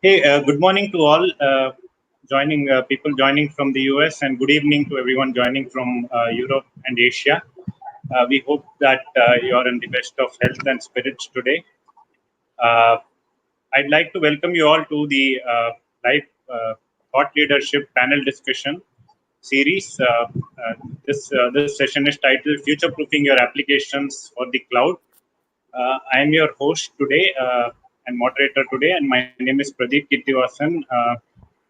Hey, good morning to all joining people joining from the US, and good evening to everyone joining from Europe and Asia. We hope that you are in the best of health and spirits today. Uh, I'd like to welcome you all to the live thought leadership panel discussion series. This session is titled "Future Proofing Your Applications for the Cloud." I am your host today and moderator today, and my name is Pradeep Kittivasan.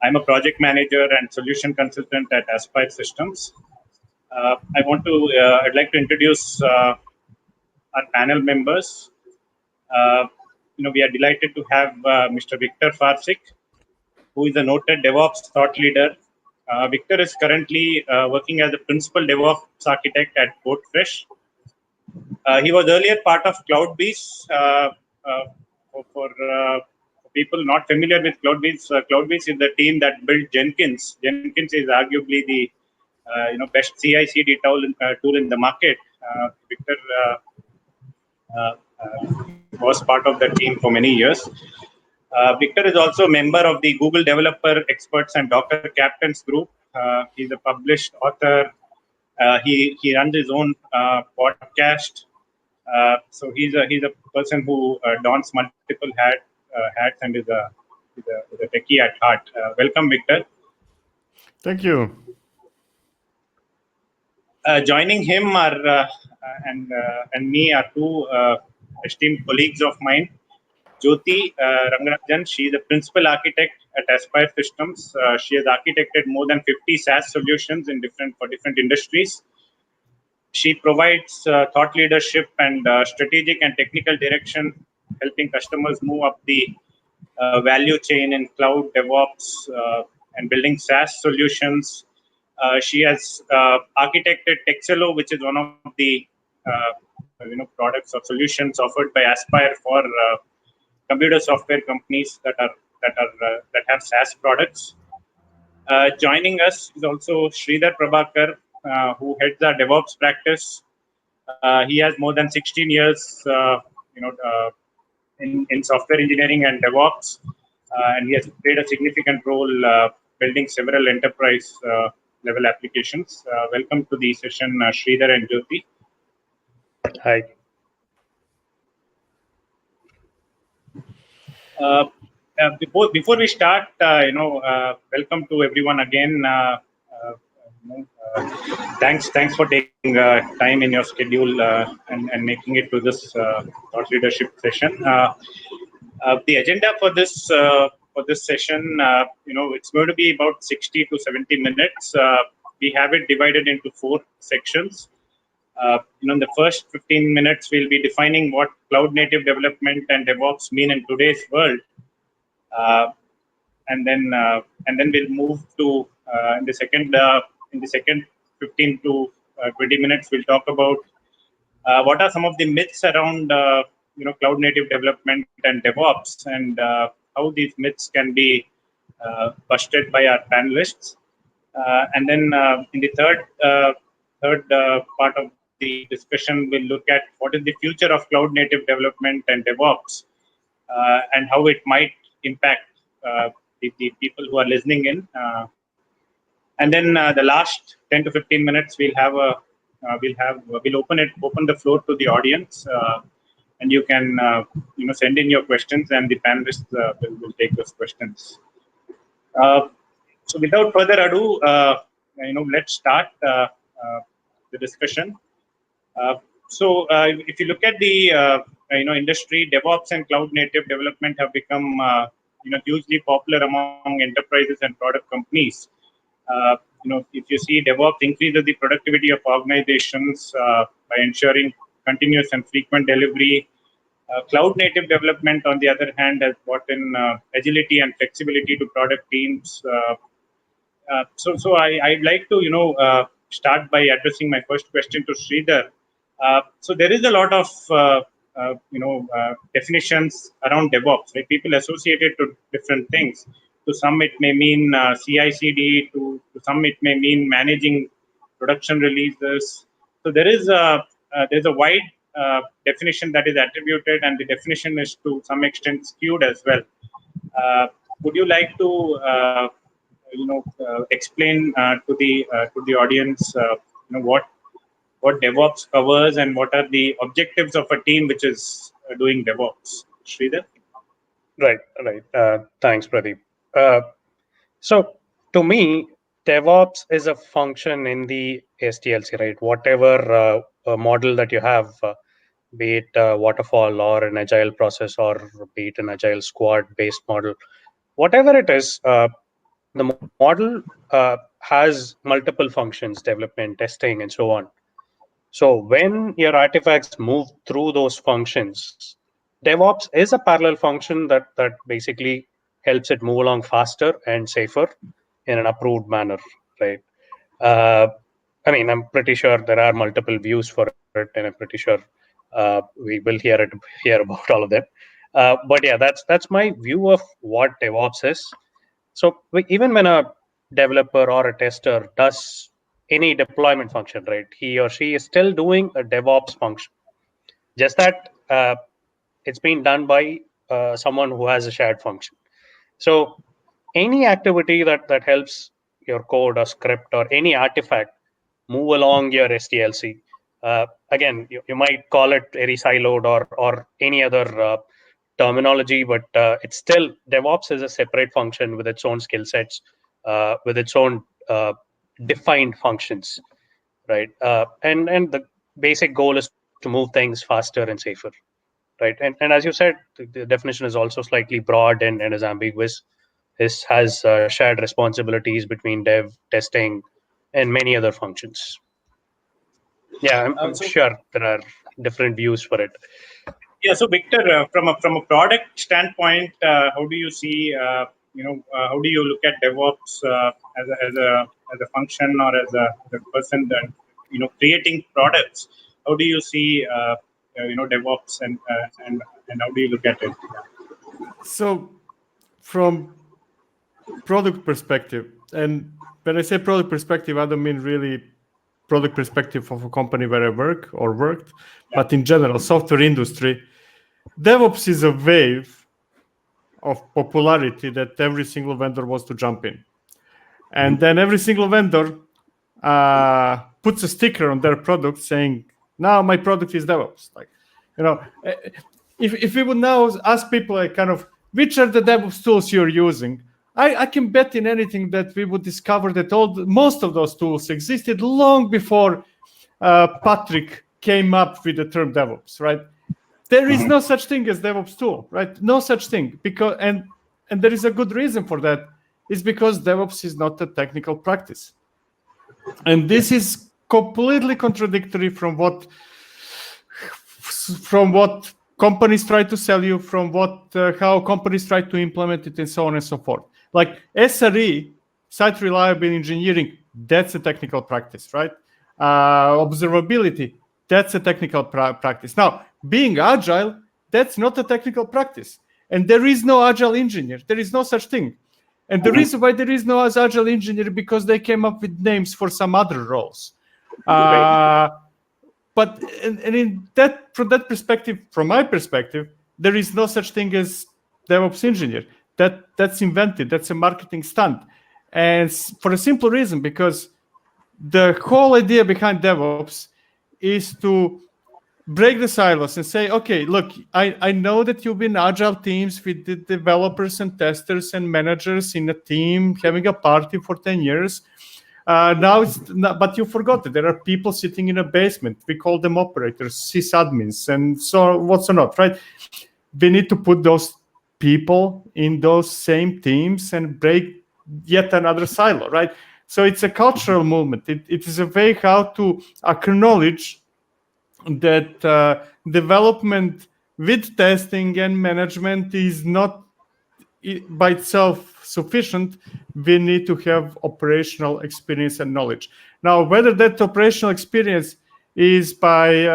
I'm a project manager and solution consultant at Aspire Systems. I'd like to introduce our panel members. Uh, we are delighted to have Mr. Victor Farsik, who is a noted DevOps thought leader. Victor is currently working as a principal DevOps architect at Boatfresh. He was earlier part of CloudBees. Uh, for people not familiar with CloudBees is the team that built Jenkins. Jenkins is arguably the best CI/CD tool in the market. Victor was part of the team for many years. Victor is also a member of the Google Developer Experts and Docker Captains group. He's a published author. He runs his own podcast. So he's a person who dons multiple hats and is a techie at heart. Welcome, Victor. Thank you. Joining him and me are two esteemed colleagues of mine. Jyoti Rangarajan, she is a principal architect at Aspire Systems. She has architected more than 50 SaaS solutions for different industries. She provides thought leadership and strategic and technical direction, helping customers move up the value chain in cloud DevOps and building SaaS solutions. She has architected Texelo, which is one of the products or solutions offered by Aspire for computer software companies that have SaaS products. Joining us is also Sridhar Prabhakar, who heads our DevOps practice. He has more than 16 years, in software engineering and DevOps, and he has played a significant role building several enterprise level applications. Welcome to the session, Sridhar and Jyoti. Hi. Before we start, welcome to everyone again. Thanks for taking time in your schedule and making it to this thought leadership session. The agenda for this session, it's going to be about 60 to 70 minutes. We have it divided into 4 sections. In the first 15 minutes, we'll be defining what cloud native development and DevOps mean in today's world. And then we'll move to in the second 15 to 20 minutes, we'll talk about what are some of the myths around cloud native development and DevOps, and how these myths can be busted by our panelists. And then in the third part of the discussion, we'll look at what is the future of cloud native development and DevOps, and how it might impact the people who are listening in. And then the last 10 to 15 minutes, we'll open the floor to the audience, and you can send in your questions, and the panelists will take those questions. So without further ado, let's start the discussion. So if you look at the industry, DevOps and cloud native development have become hugely popular among enterprises and product companies. If you see, DevOps increases the productivity of organizations by ensuring continuous and frequent delivery. Cloud native development, on the other hand, has brought in agility and flexibility to product teams. So I'd like to start by addressing my first question to Sridhar. So there is a lot of definitions around DevOps. Right? People associate it to different things. To some, it may mean CI/CD. To some, it may mean managing production releases. So there's a wide definition that is attributed, and the definition is to some extent skewed as well. would you like to explain to the audience what DevOps covers and what are the objectives of a team which is doing DevOps? Sridhar? Right. Thanks, Pradeep. So to me, DevOps is a function in the SDLC, right? Whatever model that you have, be it waterfall or an agile process or be it an agile squad based model, whatever it is, the model has multiple functions, development, testing, and so on. So when your artifacts move through those functions, DevOps is a parallel function that basically helps it move along faster and safer in an approved manner, right? Uh, I mean, I'm pretty sure there are multiple views for it, and I'm pretty sure we will hear about all of them. But yeah, that's my view of what DevOps is. So even when a developer or a tester does any deployment function, right, he or she is still doing a DevOps function. Just that it's been done by someone who has a shared function. So any activity that helps your code or script or any artifact move along your SDLC. Again, you might call it very siloed or any other terminology, but it's still DevOps is a separate function with its own skill sets, with its own defined functions, right? And the basic goal is to move things faster and safer, right? And as you said, the definition is also slightly broad and is ambiguous. This has shared responsibilities between dev, testing, and many other functions. Yeah, I'm sure there are different views for it. Yeah. So Victor, from a product standpoint, how do you see how do you look at DevOps as a function or as a person that creating products? How do you see DevOps and how do you look at it? So, from product perspective, and when I say product perspective, I don't mean really product perspective of a company where I work or worked, but in general, software industry, DevOps is a wave of popularity that every single vendor wants to jump in. And then every single vendor puts a sticker on their product saying, now my product is DevOps. Like, if we would now ask people like kind of, which are the DevOps tools you're using? I can bet in anything that we would discover that most of those tools existed long before Patrick came up with the term DevOps, right? There is no such thing as DevOps tool, right? No such thing, because and there is a good reason for that. Is because DevOps is not a technical practice, and this is completely contradictory from what companies try to sell you, from how companies try to implement it, and so on and so forth. Like SRE, site reliability engineering, that's a technical practice, right? Observability, that's a technical practice. Now, being agile, that's not a technical practice. And there is no agile engineer. There is no such thing. And the reason why there is no agile engineer because they came up with names for some other roles. But in that, from that perspective, from my perspective, there is no such thing as DevOps engineer. That's invented. That's a marketing stunt. And for a simple reason, because the whole idea behind DevOps is to break the silos and say, okay, look, I know that you've been agile teams with the developers and testers and managers in a team having a party for 10 years. Now it's not, but you forgot that there are people sitting in a basement. We call them operators, sysadmins, and so what's not, right? We need to put those people in those same teams and break yet another silo, right? So it's a cultural movement. It is a way how to acknowledge that development with testing and management is not by itself sufficient. We need to have operational experience and knowledge. Now, whether that operational experience is by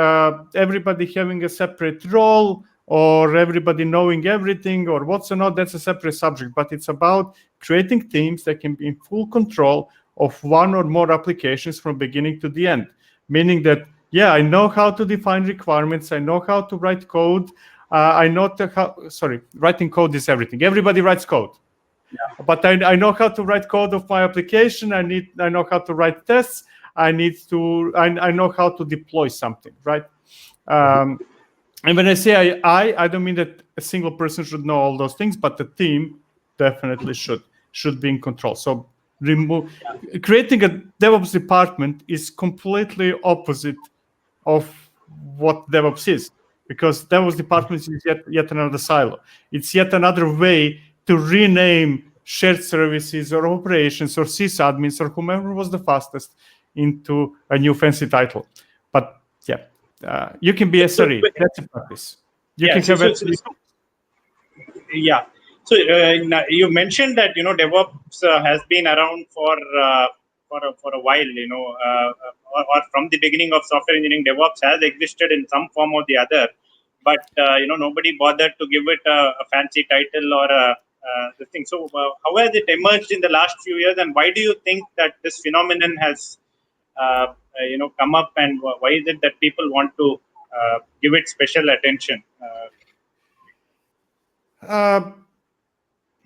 everybody having a separate role or everybody knowing everything or what's not, that's a separate subject. But it's about creating teams that can be in full control of one or more applications from beginning to the end. Meaning that, yeah, I know how to define requirements. I know how to write code. I know writing code is everything. Everybody writes code. But I know how to write code of my application. I know how to write tests. I know how to deploy something, right? And when I say I don't mean that a single person should know all those things, but the team definitely should be in control. So creating a DevOps department is completely opposite of what DevOps is, because DevOps department is yet another silo. It's yet another way to rename shared services or operations or sysadmins or whomever was the fastest into a new fancy title. But yeah, you can be SRE. That's a practice. You can have yeah. So you mentioned that DevOps has been around for a while. Or from the beginning of software engineering, DevOps has existed in some form or the other. But nobody bothered to give it a fancy title or the thing. So how has it emerged in the last few years, and why do you think that this phenomenon has come up, and why is it that people want to give it special attention?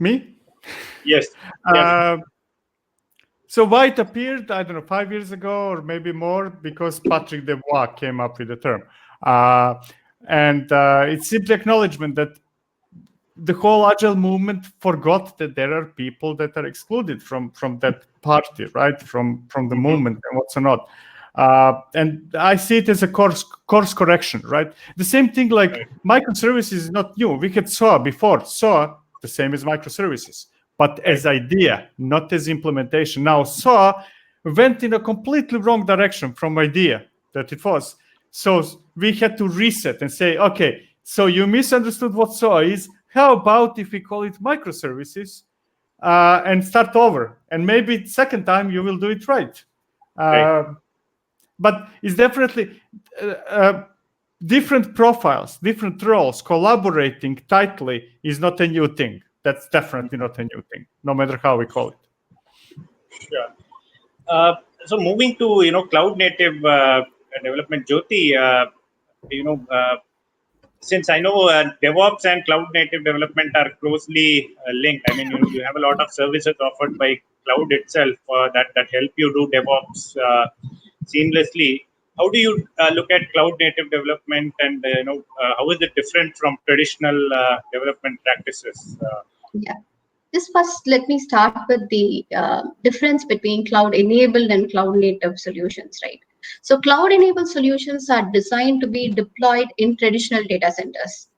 Me? Yes. So why it appeared, I don't know, 5 years ago or maybe more, because Patrick Debois came up with the term. And it's simply acknowledgement that the whole agile movement forgot that there are people that are excluded from that party, right? From the movement and what's not. And I see it as a course correction, right? The same thing like microservices is not new. We had SOA before. SOA, the same as microservices, but as idea, not as implementation. Now SOA went in a completely wrong direction from idea that it was. So we had to reset and say, okay, so you misunderstood what SOA is. How about if we call it microservices and start over? And maybe second time you will do it right. But it's definitely different profiles, different roles, collaborating tightly is not a new thing. That's definitely not a new thing, no matter how we call it. Sure. So moving to cloud native development, Jyoti, since I know DevOps and cloud native development are closely linked. I mean, you have a lot of services offered by cloud itself that help you do DevOps seamlessly. How do you look at cloud native development, and how is it different from traditional development practices? Yeah. Just first, let me start with the difference between cloud-enabled and cloud-native solutions, right? So cloud-enabled solutions are designed to be deployed in traditional data centers.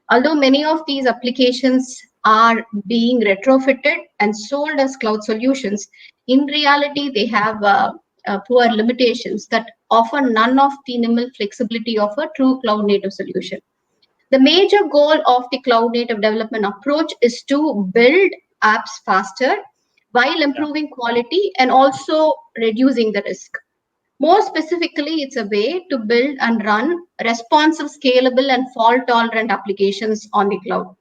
Although many of these applications are being retrofitted and sold as cloud solutions, in reality, they have poor limitations that offer none of the minimal flexibility of a true cloud-native solution. The major goal of the cloud native development approach is to build apps faster while improving quality and also reducing the risk. More specifically, it's a way to build and run responsive, scalable, and fault-tolerant applications on the cloud.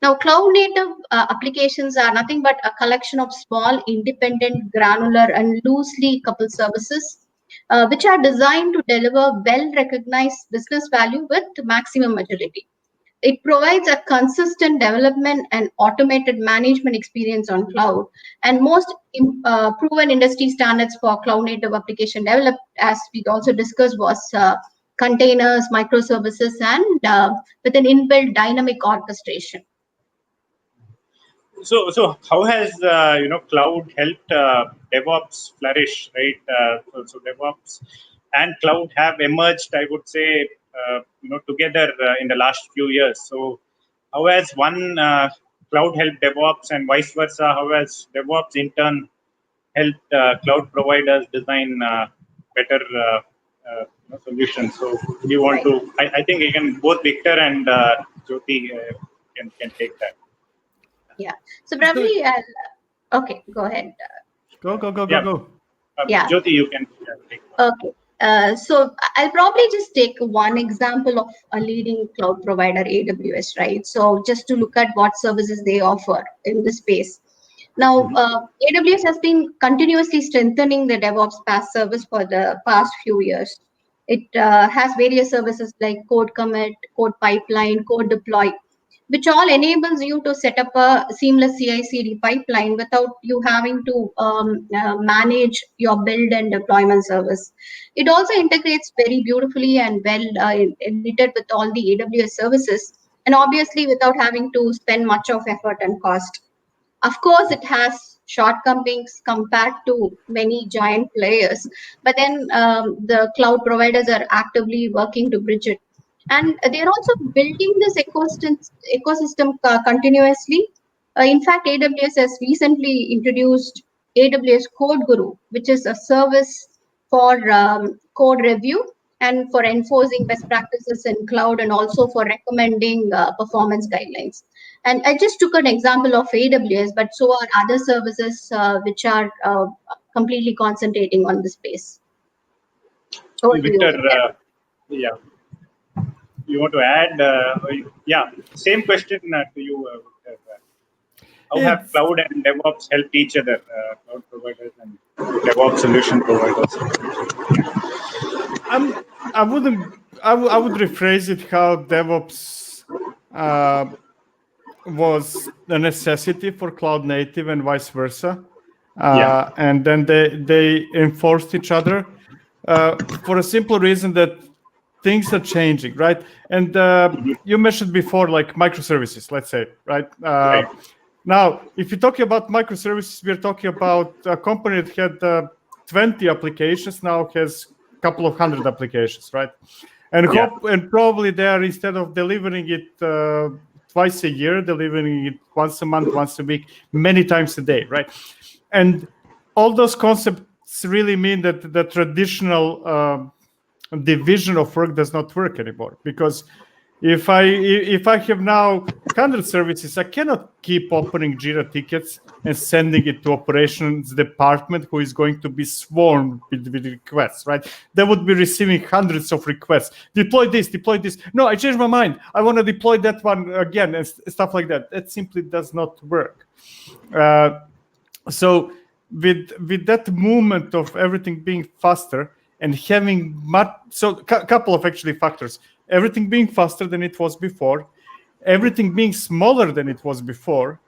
Now, cloud native applications are nothing but a collection of small, independent, granular, and loosely coupled services, which are designed to deliver well-recognized business value with maximum agility. It provides a consistent development and automated management experience on cloud. And most proven industry standards for cloud native application developed, as we also discussed, was containers, microservices, and with an inbuilt dynamic orchestration. So how has cloud helped DevOps flourish, right? So DevOps and cloud have emerged, I would say, together in the last few years. So how has one cloud helped DevOps, and vice versa? How has DevOps in turn helped cloud providers design better solutions? So do you want to? I think you can, both Victor and Jyoti can take that. Yeah. So probably, okay, go ahead. Go. Yeah. Jyoti, you can take that. Okay. So I'll probably just take one example of a leading cloud provider, AWS, right? So just to look at what services they offer in this space. Now, AWS has been continuously strengthening the DevOps PaaS service for the past few years. It has various services like code commit, code pipeline, code deploy. which all enables you to set up a seamless CI/CD pipeline without you having to manage your build and deployment service. It also integrates very beautifully and well knitted with all the AWS services, and obviously without having to spend much of effort and cost. Of course, it has shortcomings compared to many giant players, but then the cloud providers are actively working to bridge it. And they're also building this ecosystem continuously. In fact, AWS has recently introduced AWS Code Guru, which is a service for code review and for enforcing best practices in cloud, and also for recommending performance guidelines. And I just took an example of AWS, but so are other services which are completely concentrating on this space. Over to Victor, you. yeah, you want to add? Yeah, same question to you, Victor. How have cloud and DevOps helped each other, cloud providers and DevOps solution providers? I would rephrase it how DevOps was a necessity for cloud native and vice versa. And then they enforced each other for a simple reason that things are changing, right? And you mentioned before, like microservices, let's say, right? Right. Now, if you're talking about microservices, we're talking about a company that had 20 applications, now has a couple of hundred applications, right? And and probably there, instead of delivering it twice a year, delivering it once a month, once a week, many times a day, right? And all those concepts really mean that the traditional division of work does not work anymore, because if I have now 100 services, I cannot keep opening Jira tickets and sending it to operations department, who is going to be swarmed with requests, right? They would be receiving hundreds of requests. Deploy this. No, I changed my mind. I want to deploy that one again, and stuff like that. That simply does not work. So with that movement of everything being faster and having couple of actually factors. Everything being faster than it was before, everything being smaller than it was before,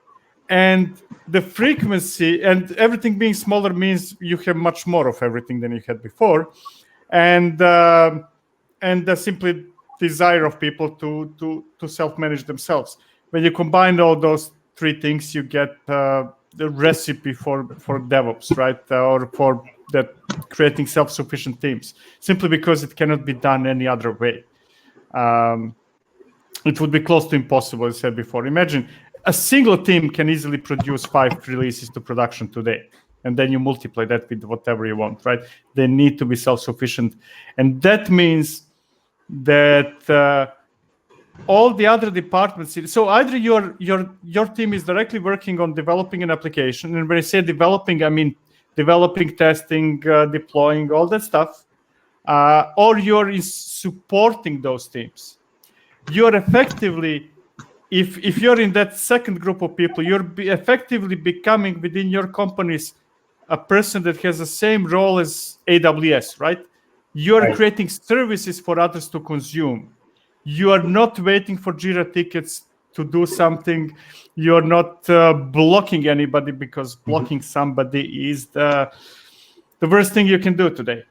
and the frequency, and everything being smaller means you have much more of everything than you had before, and the simply desire of people to self-manage themselves. When you combine all those three things, you get the recipe for DevOps, right? Or for that creating self-sufficient teams, simply because it cannot be done any other way. It would be close to impossible, as I said before. Imagine a single team can easily produce 5 releases to production today, and then you multiply that with whatever you want, right? They need to be self-sufficient, and that means that all the other departments. So either your team is directly working on developing an application, and when I say developing, I mean developing, testing, deploying, all that stuff, or you're supporting those teams. You're effectively, if you're in that second group of people, you're effectively becoming within your companies a person that has the same role as AWS, right? You're creating services for others to consume. You are not waiting for Jira tickets to do something. You're not blocking anybody, because blocking somebody is the worst thing you can do today.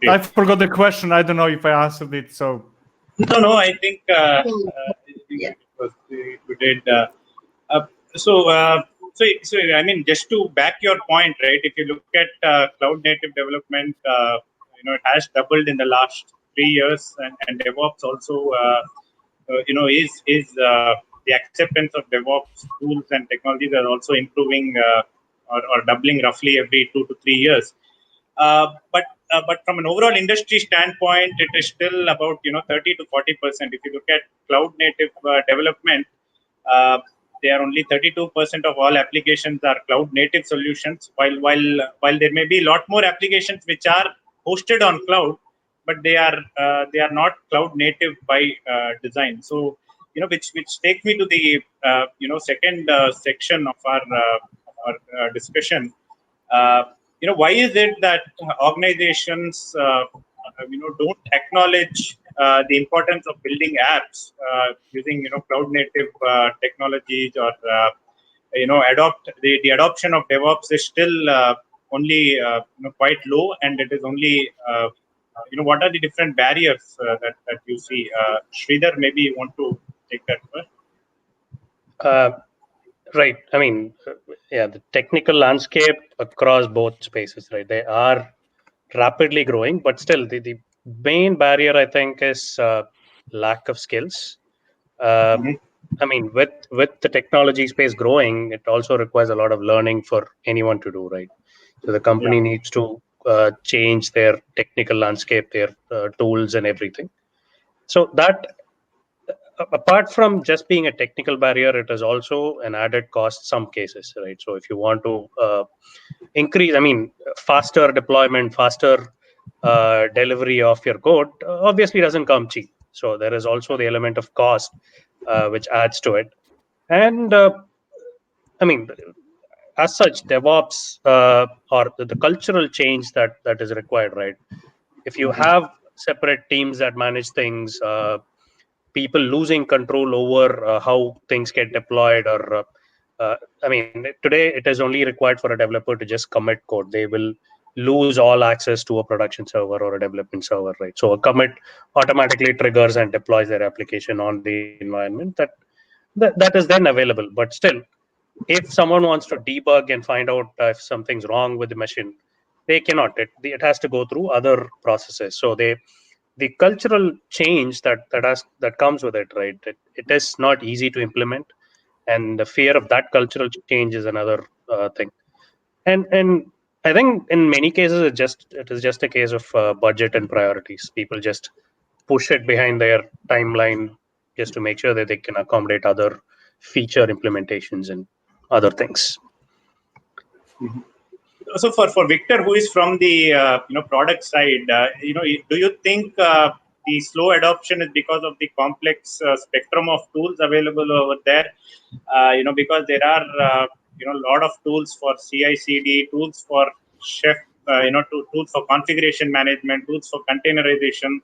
I forgot the question. I don't know if I answered it. So no, I think it did. So I mean, just to back your point, right? If you look at cloud native development, it has doubled in the last 3 years, and DevOps also, is the acceptance of DevOps tools and technologies are also improving or doubling roughly every 2 to 3 years. But from an overall industry standpoint, it is still about 30 to 40%. If you look at cloud native development, they are only 32% of all applications are cloud native solutions. While there may be a lot more applications which are hosted on cloud, but they are not cloud native by design. So which takes me to the second section of our discussion. Why is it that organizations don't acknowledge the importance of building apps using cloud native technologies, or the adoption of DevOps is still only quite low, and it is only what are the different barriers that you see? Sridhar, maybe you want to take that first. Right. I mean, yeah, the technical landscape across both spaces, right? They are rapidly growing, but still, the main barrier, I think, is lack of skills. Mhm. I mean, with the technology space growing, it also requires a lot of learning for anyone to do, right? So the company Yeah. needs to change their technical landscape, their tools, and everything. So that, apart from just being a technical barrier, it is also an added cost some cases, right? So if you want to increase, I mean, faster deployment, faster delivery of your code, obviously doesn't come cheap. So there is also the element of cost which adds to it. And I mean, as such, DevOps or the cultural change that is required, right? If you Mhm. have separate teams that manage things, people losing control over how things get deployed, or I mean, today it is only required for a developer to just commit code. They will lose all access to a production server or a development server, right? So a commit automatically triggers and deploys their application on the environment that is then available. But still, if someone wants to debug and find out if something's wrong with the machine, they cannot. It has to go through other processes. So the cultural change that comes with it, right? It is not easy to implement, and the fear of that cultural change is another thing. And I think in many cases it is just a case of budget and priorities. People just push it behind their timeline just to make sure that they can accommodate other feature implementations and other things. So for Victor, who is from the product side, do you think the slow adoption is because of the complex spectrum of tools available over there? Because there are a lot of tools for CI/CD, tools for chef, tools for configuration management, tools for containerization.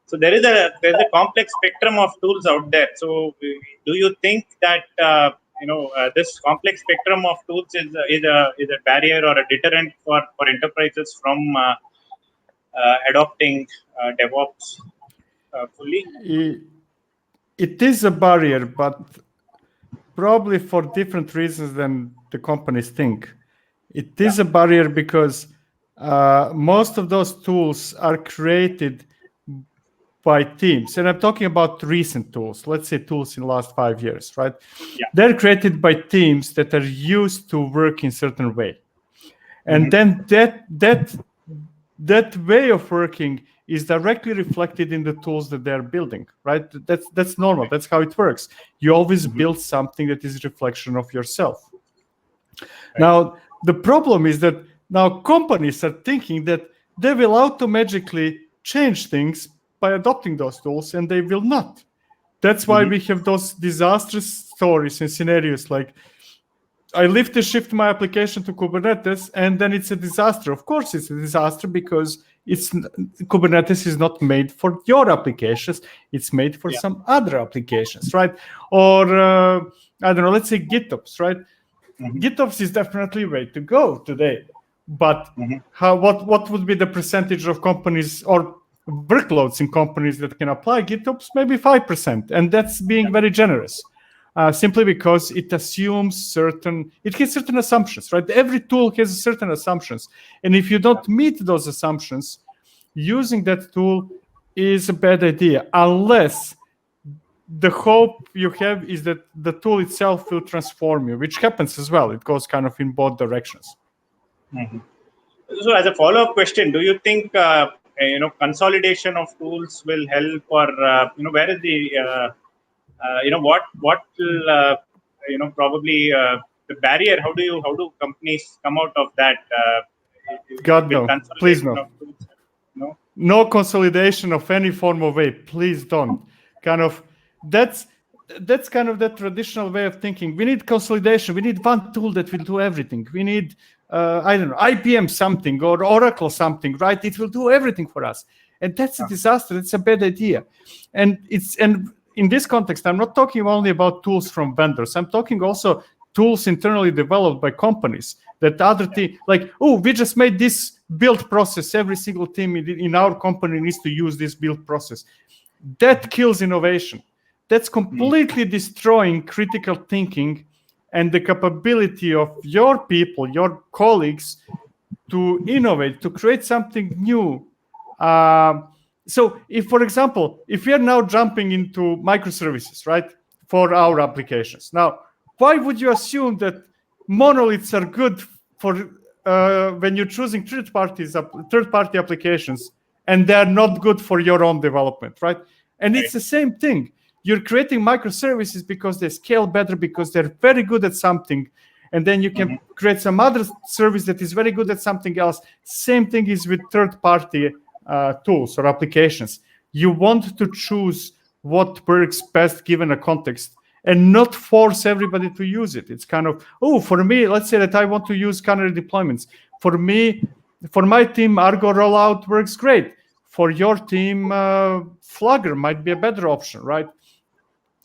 So there's a complex spectrum of tools out there. So do you think that this complex spectrum of tools is a barrier or a deterrent for enterprises from adopting DevOps fully? It is a barrier, but probably for different reasons than the companies think. It is a barrier because most of those tools are created by teams. And I'm talking about recent tools, let's say tools in the last 5 years, right? Yeah. They're created by teams that are used to work in a certain way. And Mm-hmm. then that way of working is directly reflected in the tools that they're building, right? That's normal. That's how it works. You always build something that is a reflection of yourself. Right. Now, the problem is that now companies are thinking that they will automatically change things by adopting those tools, and they will not. That's why we have those disastrous stories and scenarios like, I lift and shift my application to Kubernetes, and then it's a disaster. Of course, it's a disaster because Kubernetes is not made for your applications. It's made for some other applications, right? Or I don't know. Let's say GitOps, right? GitOps is definitely a way to go today. But what would be the percentage of companies or workloads in companies that can apply GitOps? Maybe 5%, and that's being very generous. Simply because it assumes it has certain assumptions, right? Every tool has certain assumptions. And if you don't meet those assumptions, using that tool is a bad idea, unless the hope you have is that the tool itself will transform you, which happens as well. It goes kind of in both directions. So as a follow-up question, do you think consolidation of tools will help, or where is the what will probably the barrier? How do companies come out of that? God, With no. Please, consolidation no. of tools? No. No consolidation of any form of way. Please don't. That's kind of the traditional way of thinking. We need consolidation. We need one tool that will do everything. We need I don't know, IBM something or Oracle something, right? It will do everything for us. And that's a disaster. It's a bad idea. And in this context, I'm not talking only about tools from vendors. I'm talking also tools internally developed by companies that other team, like, oh, we just made this build process. Every single team in our company needs to use this build process. That kills innovation. That's completely destroying critical thinking and the capability of your people, your colleagues, to innovate, to create something new. So if, for example, if we are now jumping into microservices, right, for our applications. Now, why would you assume that monoliths are good for when you're choosing third-party applications, and they're not good for your own development, right? And it's the same thing. You're creating microservices because they scale better, because they're very good at something. And then you can create some other service that is very good at something else. Same thing is with third-party tools or applications. You want to choose what works best given a context and not force everybody to use it. It's kind of, oh, for me, let's say that I want to use canary deployments. For me, for my team, Argo rollout works great. For your team, Flagger might be a better option, right?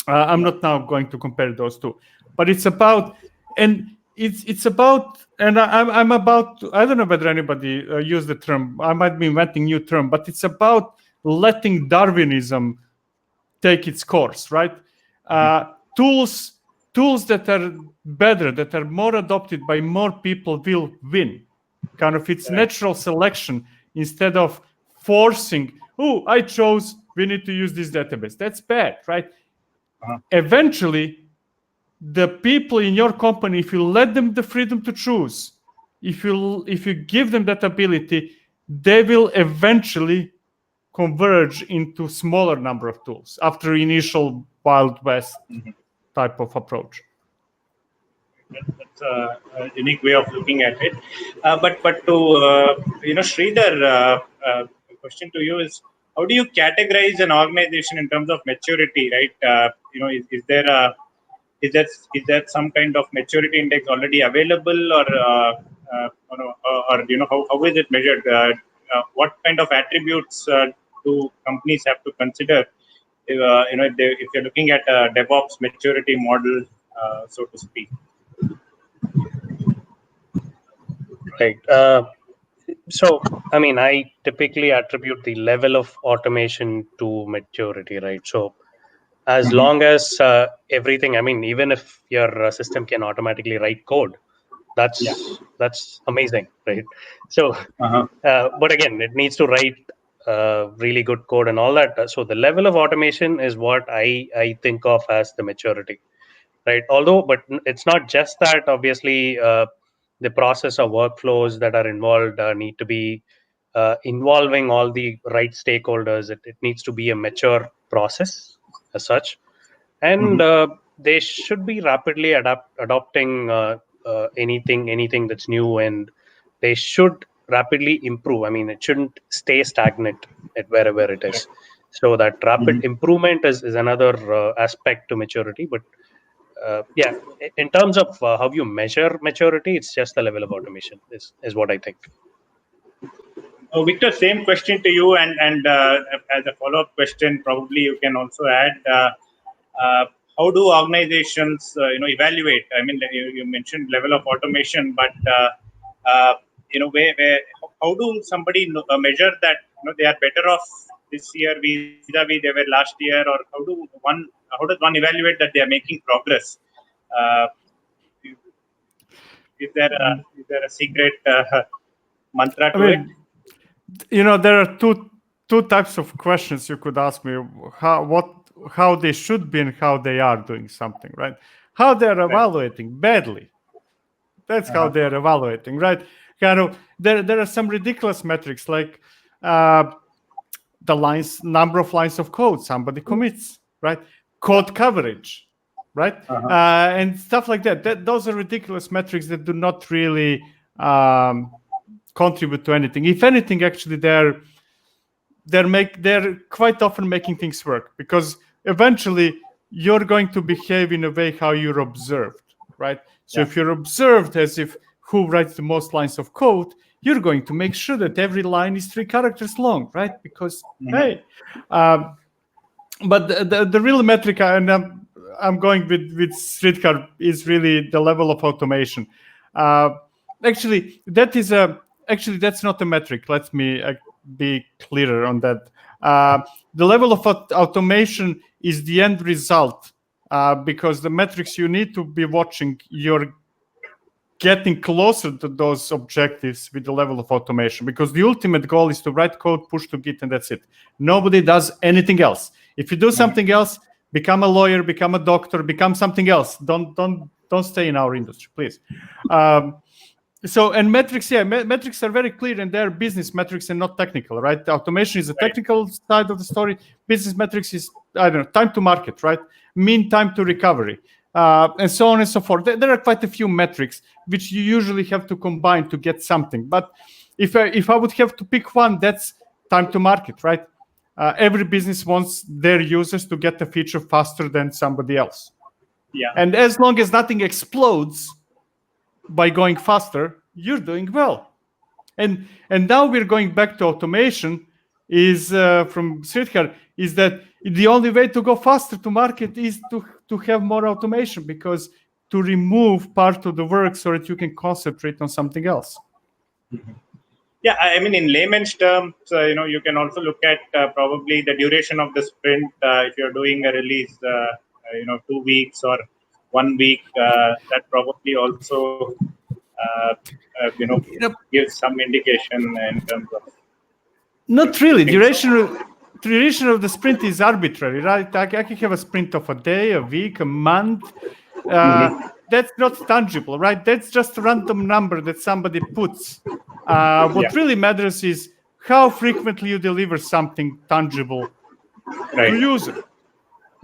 I'm not now going to compare those two, but it's about, and it's about, and I'm about, I don't know whether anybody used the term, I might be inventing new term, but it's about letting Darwinism take its course, right? Tools that are better, that are more adopted by more people will win. Kind of it's natural selection instead of forcing, oh, I chose, we need to use this database. That's bad, right? Eventually, the people in your company, if you let them the freedom to choose, if you give them that ability, they will eventually converge into smaller number of tools after initial Wild West type of approach. That's a unique way of looking at it. But to Sridhar, question to you is, how do you categorize an organization in terms of maturity, right? Is there some kind of maturity index already available, or how is it measured? What kind of attributes do companies have to consider? If you're looking at a DevOps maturity model, so to speak. Right. So, I mean, I typically attribute the level of automation to maturity, right? So, as long as everything, I mean, even if your system can automatically write code, that's amazing, right? So, but again, it needs to write really good code and all that. So, the level of automation is what I think of as the maturity, right? Although, but it's not just that. Obviously, the process or workflows that are involved need to be involving all the right stakeholders. It needs to be a mature process as such, and they should be rapidly adopting anything that's new, and they should rapidly improve. I mean, it shouldn't stay stagnant at wherever it is. So that rapid improvement is another aspect to maturity. But in terms of how you measure maturity, it's just the level of automation is what I think. Victor, same question to you, and as a follow-up question, probably you can also add, how do organizations evaluate? I mean, you mentioned level of automation, but how do somebody measure that they are better off this year vis-a-vis they were last year, or how does one evaluate that they are making progress? Is there a secret mantra to it? There are two types of questions you could ask me: how they should be and how they are doing something, right? How they're evaluating badly. That's how they're evaluating, right? There are some ridiculous metrics like the number of lines of code somebody commits, right? Code coverage, right? And stuff like that. Those are ridiculous metrics that do not really contribute to anything. If anything, actually, they're quite often making things work, because eventually you're going to behave in a way how you're observed, right? So if you're observed as if who writes the most lines of code, you're going to make sure that every line is 3 characters long, right? Because, hey, but the real metric, and I'm going with Sridhar, is really the level of automation. Actually, that's not a metric. Let me be clearer on that. The level of automation is the end result, because the metrics you need to be watching, you're getting closer to those objectives with the level of automation, because the ultimate goal is to write code, push to Git, and that's it. Nobody does anything else. If you do something else, become a lawyer, become a doctor, become something else. Don't stay in our industry, please. So, and metrics, metrics are very clear, and they're business metrics and not technical, right? The automation is the technical side of the story. Business metrics is, I don't know, time to market, right? Mean time to recovery, and so on and so forth. There are quite a few metrics which you usually have to combine to get something. But if I would have to pick one, that's time to market, right? Every business wants their users to get the feature faster than somebody else. Yeah. And as long as nothing explodes by going faster, you're doing well. And now we're going back to automation. Is from Sridhar, is that the only way to go faster to market is to have more automation, because to remove part of the work so that you can concentrate on something else. Yeah, I mean, in layman's terms, you can also look at probably the duration of the sprint. If you're doing a release, 2 weeks or 1 week, that probably also, gives some indication in terms of. Not really. Duration of the sprint is arbitrary, right? I can have a sprint of a day, a week, a month. That's not tangible, right? That's just a random number that somebody puts. What really matters is how frequently you deliver something tangible to user.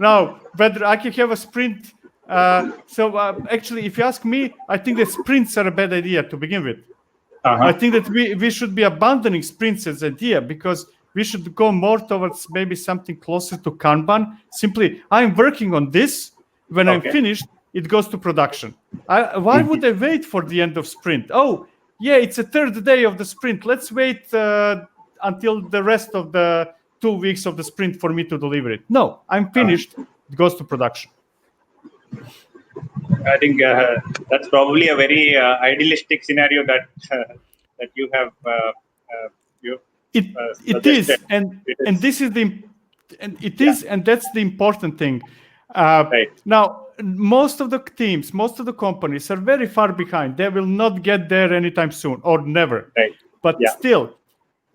Now, whether I can have a sprint. Actually, if you ask me, I think that sprints are a bad idea to begin with. I think that we should be abandoning sprints as an idea, because we should go more towards maybe something closer to Kanban. Simply, I'm working on this. When I'm finished, it goes to production. Why would I wait for the end of sprint? Oh, yeah, it's a third day of the sprint. Let's wait until the rest of the 2 weeks of the sprint for me to deliver it. No, I'm finished. It goes to production. I think that's probably a very idealistic scenario that you have. It is, and this is and that's the important thing. Now, most of the teams, most of the companies are very far behind. They will not get there anytime soon, or never. But still,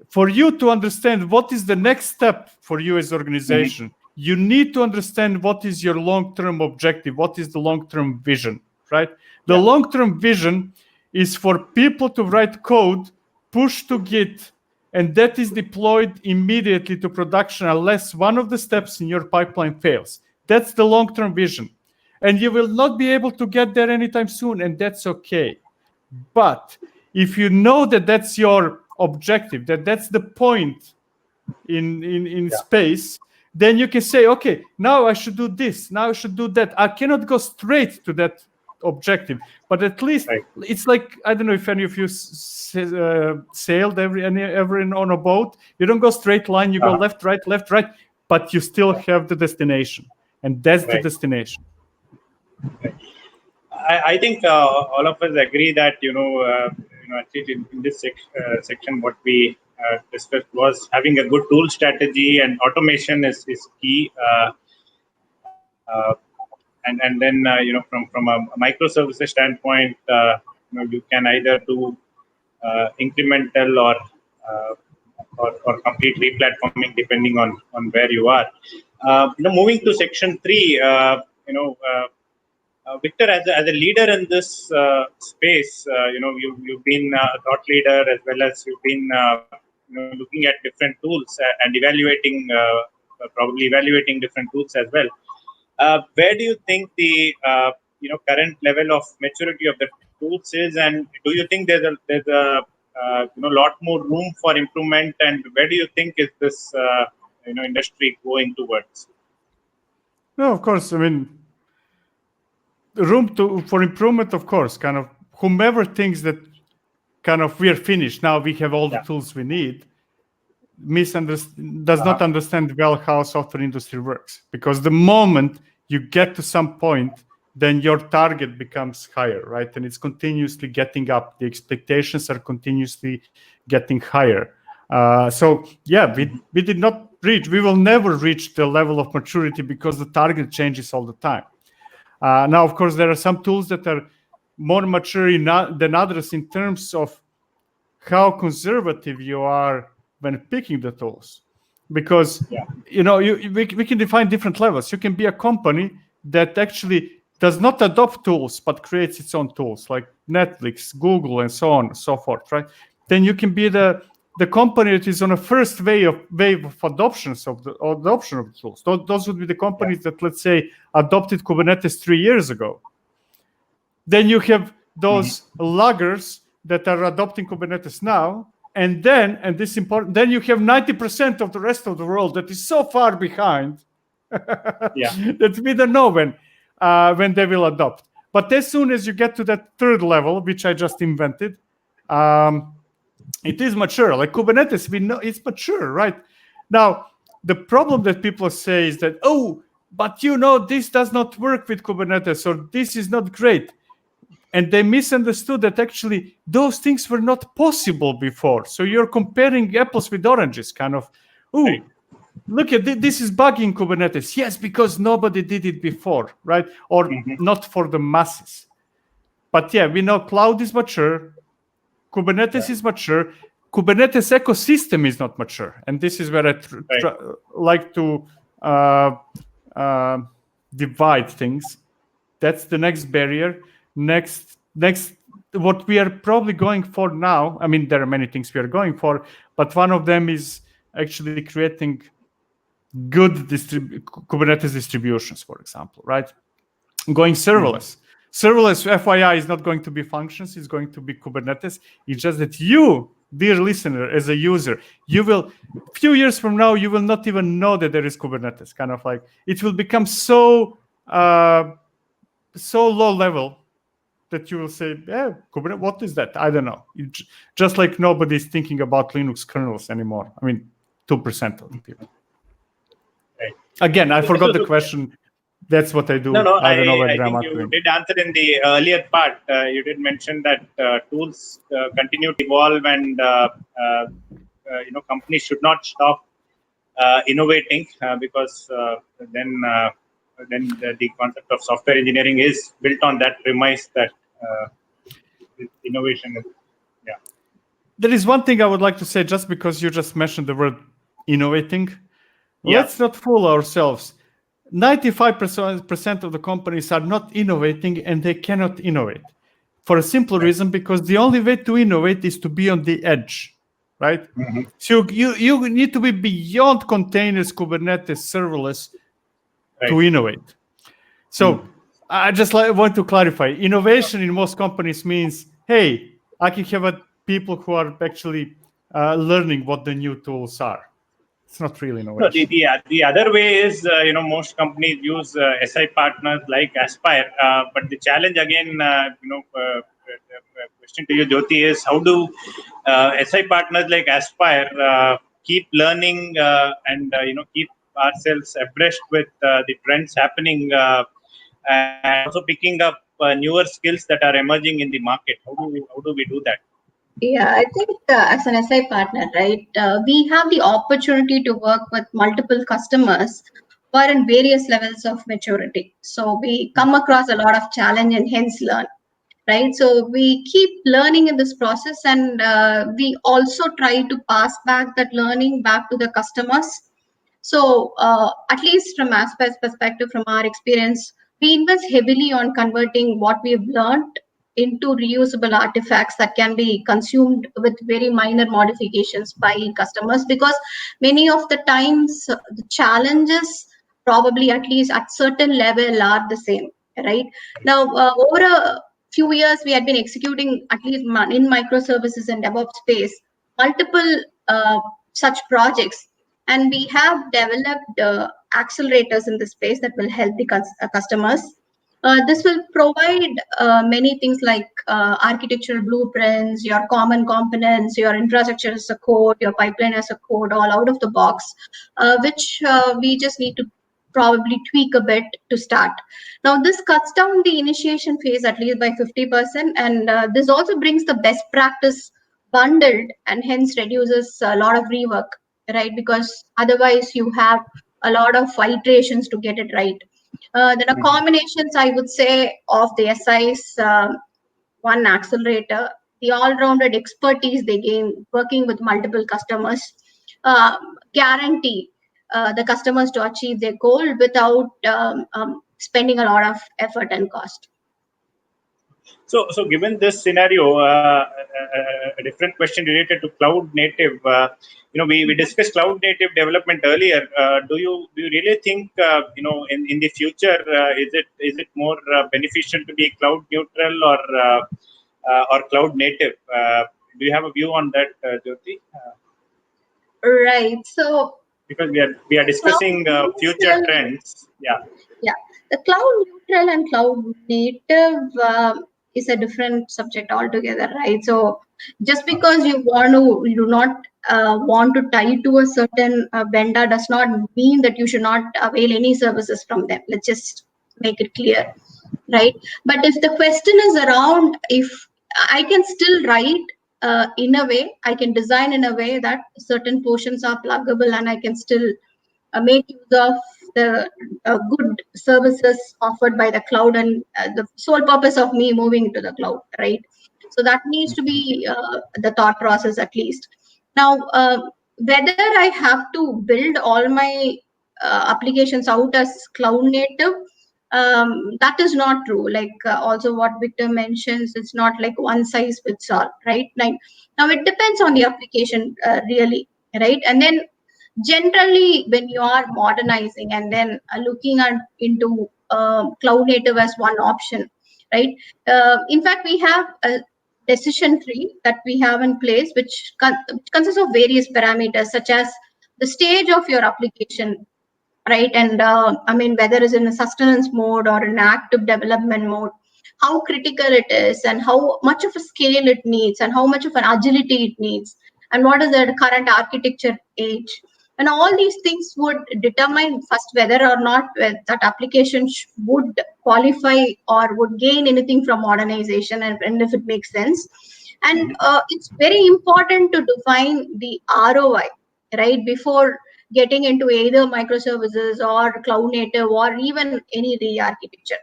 for you to understand what is the next step for you as an organization, you need to understand what is your long-term objective, what is the long-term vision, right? The long-term vision is for people to write code, push to Git, and that is deployed immediately to production unless one of the steps in your pipeline fails. That's the long-term vision. And you will not be able to get there anytime soon, and that's okay. But if you know that that's your objective, that that's the point in space, then you can say, okay, now I should do this, now I should do that. I cannot go straight to that objective, but at least it's like, I don't know if any of you sailed ever on a boat. You don't go straight line, you go left, right, but you still have the destination, and that's the destination. I think all of us agree that actually in this section, what we discussed was having a good tool strategy, and automation is key. And then from a microservices standpoint, you can either do incremental or complete replatforming depending on where you are. Moving to section 3, Victor, as a leader in this space, you've been a thought leader, as well as you've been looking at different tools and probably evaluating different tools as well. Where do you think the current level of maturity of the tools is, and do you think there's a lot more room for improvement, and where do you think is this industry going towards? No, of course. I mean, room for improvement, of course. Kind of whomever thinks that kind of we're finished. Now we have all the tools we need. Does not understand well how software industry works, because the moment you get to some point, then your target becomes higher, right? And it's continuously getting up. The expectations are continuously getting higher. So yeah, we did not reach. We will never reach the level of maturity because the target changes all the time. Now, of course, there are some tools that are more mature than others in terms of how conservative you are when picking the tools, because we can define different levels. You can be a company that actually does not adopt tools but creates its own tools, like Netflix, Google, and so on and so forth, right? Then you can be the company that is on a first wave of adoptions of the tools. Those would be the companies that, let's say, adopted Kubernetes 3 years ago. Then you have those laggers that are adopting Kubernetes now, and this is important, then you have 90% of the rest of the world that is so far behind that we don't know when they will adopt. But as soon as you get to that third level, which I just invented, it is mature. Like Kubernetes, we know it's mature, right? Now, the problem that people say is that, but this does not work with Kubernetes, or this is not great. And they misunderstood that actually those things were not possible before. So you're comparing apples with oranges, kind of, look at this is buggy in Kubernetes. Yes, because nobody did it before, right? Or not for the masses. But yeah, we know cloud is mature. Kubernetes is mature. Kubernetes ecosystem is not mature. And this is where I like to divide things. That's the next barrier. Next, what we are probably going for now, I mean, there are many things we are going for, but one of them is actually creating good Kubernetes distributions, for example, right? Going serverless. Serverless, FYI, is not going to be functions, it's going to be Kubernetes. It's just that you, dear listener, as a user, you will, a few years from now, you will not even know that there is Kubernetes. Kind of like, it will become so low level that you will say, Kubernetes, what is that? I don't know. Just like nobody's thinking about Linux kernels anymore. I mean, 2% of the people. Right. Again, I forgot the question. That's what I do. No, I don't know whether I think you did answer in the earlier part. You did mention that tools continue to evolve, and companies should not stop innovating because then the concept of software engineering is built on that premise that innovation is, There is one thing I would like to say, just because you just mentioned the word innovating. Let's not fool ourselves. 95% of the companies are not innovating, and they cannot innovate for a simple reason, because the only way to innovate is to be on the edge, right? So you need to be beyond containers, Kubernetes, serverless to innovate. So I just want to clarify, innovation in most companies means, hey, I can have people who are actually learning what the new tools are. It's not really innovation. No, the other way is, most companies use SI partners like Aspire, but the challenge again, question to you, Jyoti, is how do SI partners like Aspire keep learning and keep ourselves abreast with the trends happening and also picking up newer skills that are emerging in the market? How do we do that? Yeah, I think as an SI partner, right, we have the opportunity to work with multiple customers who are in various levels of maturity. So we come across a lot of challenge and hence learn, right? So we keep learning in this process, and we also try to pass back that learning back to the customers. So at least from Aspire's perspective, from our experience, we invest heavily on converting what we've learned into reusable artifacts that can be consumed with very minor modifications by customers, because many of the times the challenges probably at least at certain level are the same, right? Now over a few years we had been executing, at least in microservices and DevOps space, multiple such projects, and we have developed accelerators in the space that will help the customers. This will provide many things like architectural blueprints, your common components, your infrastructure as a code, your pipeline as a code, all out of the box, which we just need to probably tweak a bit to start. Now, this cuts down the initiation phase at least by 50%, and this also brings the best practice bundled and hence reduces a lot of rework, right? Because otherwise you have a lot of iterations to get it right. Then a combinations, I would say, of the SIs, one accelerator, the all-rounded expertise they gain working with multiple customers, guarantee the customers to achieve their goal without spending a lot of effort and cost. So given this scenario, a different question related to cloud native. We discussed cloud native development earlier. Do you really think in the future is it more beneficial to be cloud neutral or cloud native? Do you have a view on that, Jyoti? Right. So because we are discussing future trends. Yeah. The cloud neutral and cloud native is a different subject altogether, right? So just because you do not want to tie to a certain vendor does not mean that you should not avail any services from them. Let's just make it clear, right? But if the question is around if I can still write in a way, I can design in a way that certain portions are pluggable and I can still make use of the good services offered by the cloud and the sole purpose of me moving to the cloud, right? So that needs to be the thought process at least. Now, whether I have to build all my applications out as cloud native, that is not true. Like also what Victor mentions, it's not like one size fits all, right? Like now it depends on the application really, right? And then generally when you are modernizing and then looking into cloud native as one option, right? In fact, we have a decision tree that we have in place which consists of various parameters such as the stage of your application, right? And I mean, whether it's in a sustenance mode or an active development mode, how critical it is and how much of a scale it needs and how much of an agility it needs and what is the current architecture age. And all these things would determine first whether or not that application would qualify or would gain anything from modernization and if it makes sense. And it's very important to define the ROI, right, before getting into either microservices or cloud native or even any re-architecture.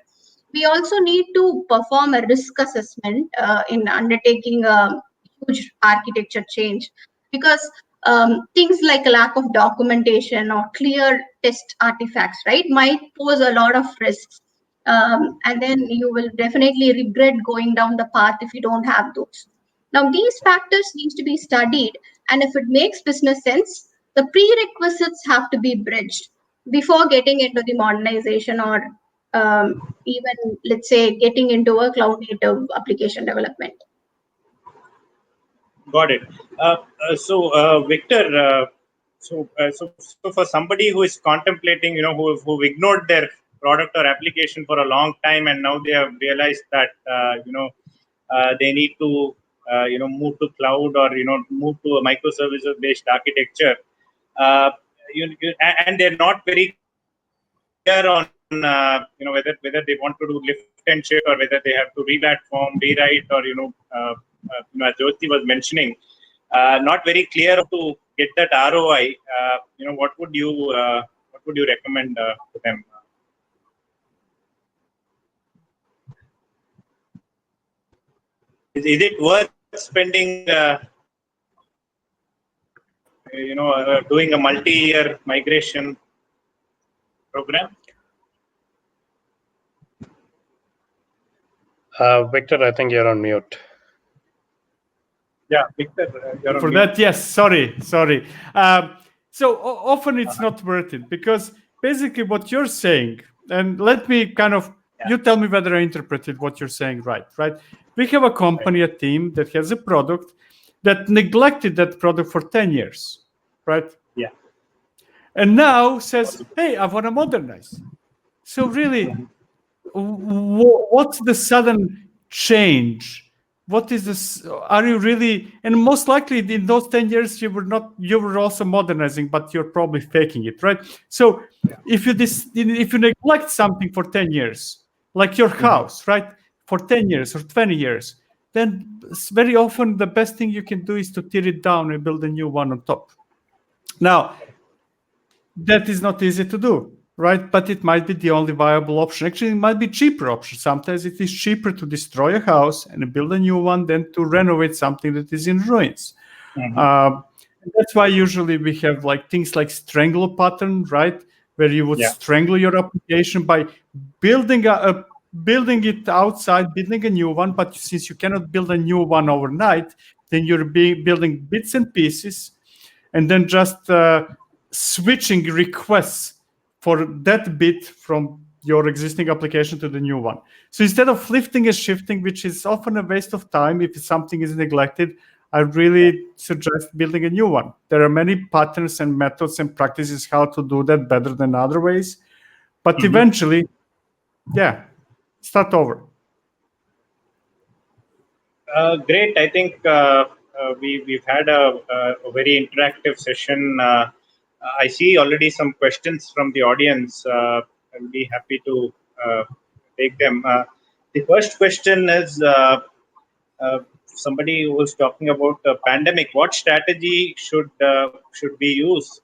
We also need to perform a risk assessment in undertaking a huge architecture change because things like a lack of documentation or clear test artifacts, right, might pose a lot of risks. And then you will definitely regret going down the path if you don't have those. Now, these factors need to be studied, and if it makes business sense, the prerequisites have to be bridged before getting into the modernization or even, let's say, getting into a cloud native application development. Got it. Victor, so for somebody who is contemplating, who ignored their product or application for a long time, and now they have realized that they need to move to cloud or move to a microservices based architecture, and they're not very clear on whether they want to do lift and shift or whether they have to re-platform, rewrite, or as Jyoti was mentioning, not very clear to get that ROI. What would you recommend to them? Is it worth spending doing a multi-year migration program? Victor, I think you're on mute. Yeah, Victor, you're on for mute. that, yes. Sorry. So often it's not worth it because basically what you're saying, and let me kind of, you tell me whether I interpreted what you're saying right? We have a company, a team that has a product that neglected that product for 10 years, right? Yeah. And now says, hey, I want to modernize. So really, what's the sudden change? What is this? Are you really? And most likely, in those 10 years, you were not. You were also modernizing, but you're probably faking it, right? So, if you neglect something for 10 years, like your house, right, for 10 years or 20 years, then very often the best thing you can do is to tear it down and build a new one on top. Now, that is not easy to do, right? But it might be the only viable option. Actually, it might be cheaper option. Sometimes it is cheaper to destroy a house and build a new one than to renovate something that is in ruins. That's why usually we have like things like strangle pattern, right? Where you would strangle your application by building it outside, building a new one. But since you cannot build a new one overnight, then you're building bits and pieces, and then just switching requests for that bit from your existing application to the new one. So instead of lifting and shifting, which is often a waste of time if something is neglected, I really suggest building a new one. There are many patterns and methods and practices how to do that better than other ways. But eventually, start over. Great. I think we've had a very interactive session. I see already some questions from the audience. I'll be happy to take them. The first question is somebody who was talking about the pandemic. What strategy should we use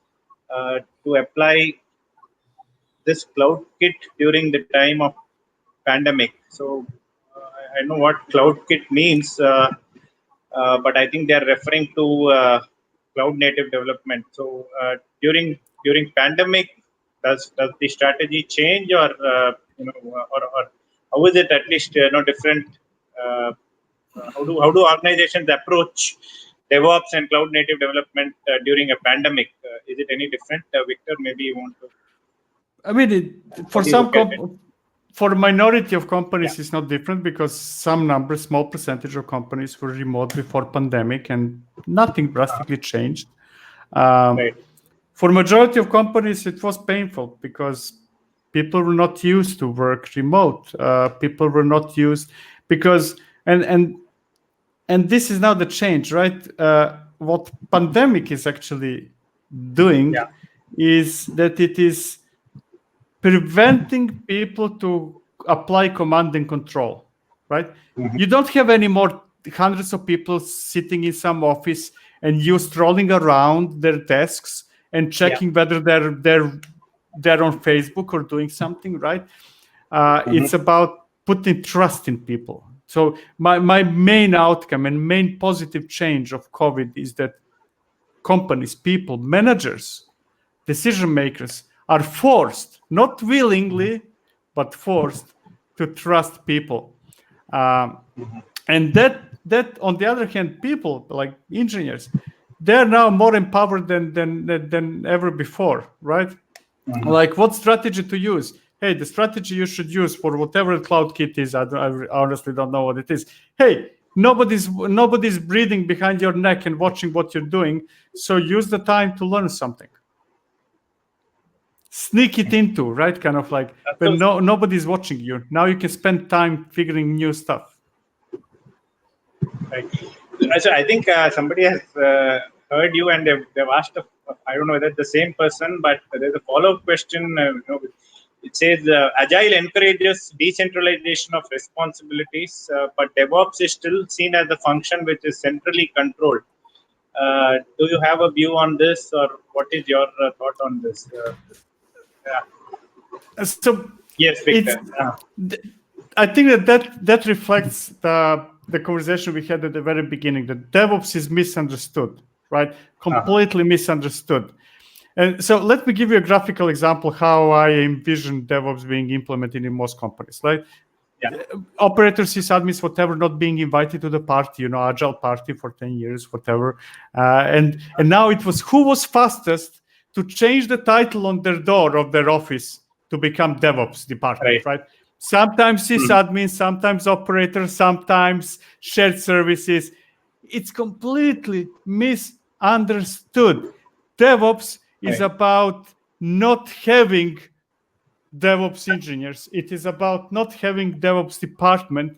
to apply this Cloud Kit during the time of pandemic? So I know what Cloud Kit means, but I think they are referring to cloud native development. So during pandemic, does the strategy change, or or how is it at least different? How do organizations approach DevOps and cloud native development during a pandemic? Is it any different, Victor? Maybe you want to. I mean, for a minority of companies, it's not different because small percentage of companies were remote before pandemic and nothing drastically changed. Right. For majority of companies, it was painful because people were not used to work remote. People were not used because, and this is now the change, right? What pandemic is actually doing is that it is preventing people to apply command and control, right? You don't have any more hundreds of people sitting in some office and you strolling around their desks and checking whether they're on Facebook or doing something, right? It's about putting trust in people. So my main outcome and main positive change of COVID is that companies, people, managers, decision makers are forced, not willingly, but forced to trust people. And that on the other hand, people like engineers, they're now more empowered than ever before, right? Like what strategy to use? Hey, the strategy you should use for whatever Cloud Kit is, I honestly don't know what it is. Hey, nobody's breathing behind your neck and watching what you're doing, so use the time to learn something. Sneak it into, right? Kind of like when nobody's watching you. Now you can spend time figuring new stuff. Right. So I think somebody has heard you and they've asked, I don't know whether it's the same person, but there's a follow-up question. It says, Agile encourages decentralization of responsibilities, but DevOps is still seen as a function which is centrally controlled. Do you have a view on this, or what is your thought on this? So yes, Victor. I think that reflects the conversation we had at the very beginning. That DevOps is misunderstood, right? Completely misunderstood. And so let me give you a graphical example how I envision DevOps being implemented in most companies, right? Operators, sysadmins, whatever, not being invited to the party, Agile party for 10 years, whatever. And now it was who was fastest to change the title on their door of their office to become DevOps department, right? Sometimes sysadmins, sometimes operators, sometimes shared services. It's completely misunderstood. DevOps is about not having DevOps engineers. It is about not having DevOps department.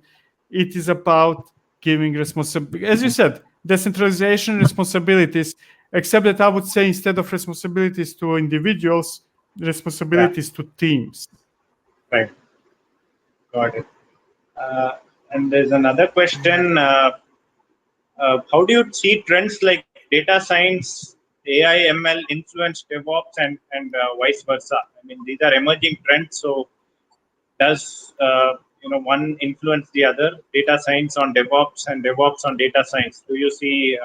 It is about giving responsibility, as you said, decentralization responsibilities, except that I would say instead of responsibilities to individuals, responsibilities to teams. Right. Got it. And there's another question. How do you see trends like data science, AI, ML influence DevOps and vice versa? I mean, these are emerging trends. So does one influence the other? Data science on DevOps and DevOps on data science. Do you see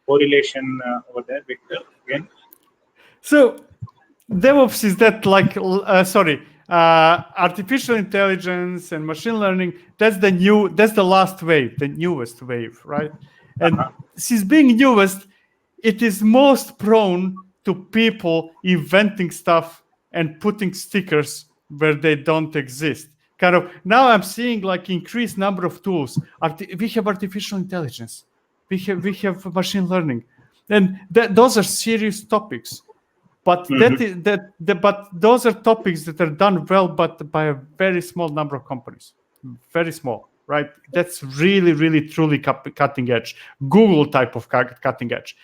correlation over there, Victor? Again. So DevOps is that like artificial intelligence and machine learning. That's the last wave, the newest wave, right? And since being newest, it is most prone to people inventing stuff and putting stickers where they don't exist. Kind of now I'm seeing like increased number of tools. We have artificial intelligence, we have machine learning, and those are serious topics. But but those are topics that are done well, but by a very small number of companies, very small, right? That's really, really, truly cutting edge, Google type of cutting edge.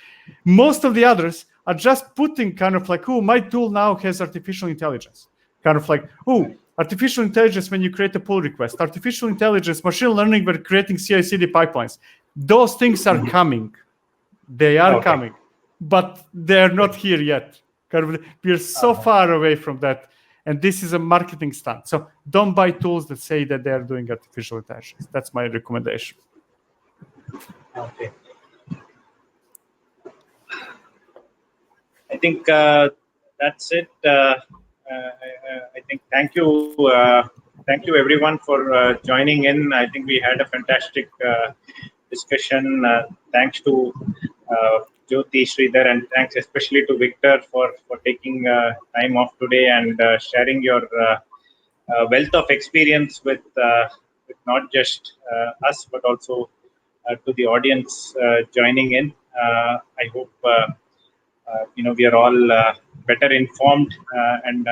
Most of the others are just putting kind of like, oh, my tool now has artificial intelligence. Kind of like, oh, artificial intelligence when you create a pull request, artificial intelligence, machine learning, we're creating CI/CD pipelines. Those things are coming. They are coming, but they're not here yet. We're so far away from that, and this is a marketing stunt. So don't buy tools that say that they are doing artificial intelligence. That's my recommendation. Okay. I think that's it. I think thank you everyone for joining in. I think we had a fantastic discussion. Thanks to Jyoti, Sridhar, and thanks especially to Victor for taking time off today and sharing your wealth of experience with not just us but also to the audience joining in. I hope we are all better informed and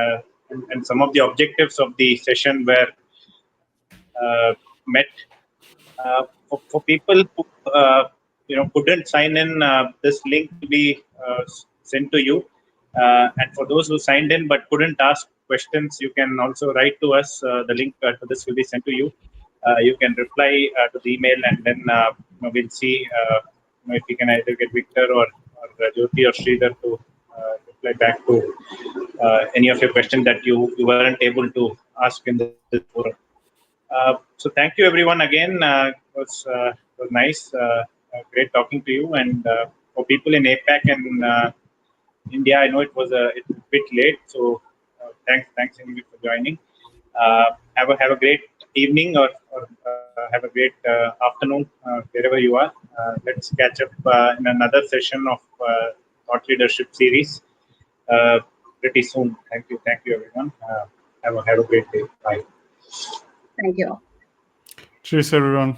some of the objectives of the session were met. For people who couldn't sign in, this link will be sent to you. And for those who signed in but couldn't ask questions, you can also write to us. The link to this will be sent to you. You can reply to the email, and then we'll see if we can either get Victor or Jyoti or Sridhar to reply back to any of your questions that you weren't able to ask in this forum. So thank you everyone again. It was nice, great talking to you. And for people in APAC and India, I know it was a bit late, so thanks Ingrid for joining. Have a great evening or have a great afternoon wherever you are. Let's catch up in another session of Thought Leadership series pretty soon. Thank you everyone. Have a great day. Bye. Thank you. Cheers, everyone.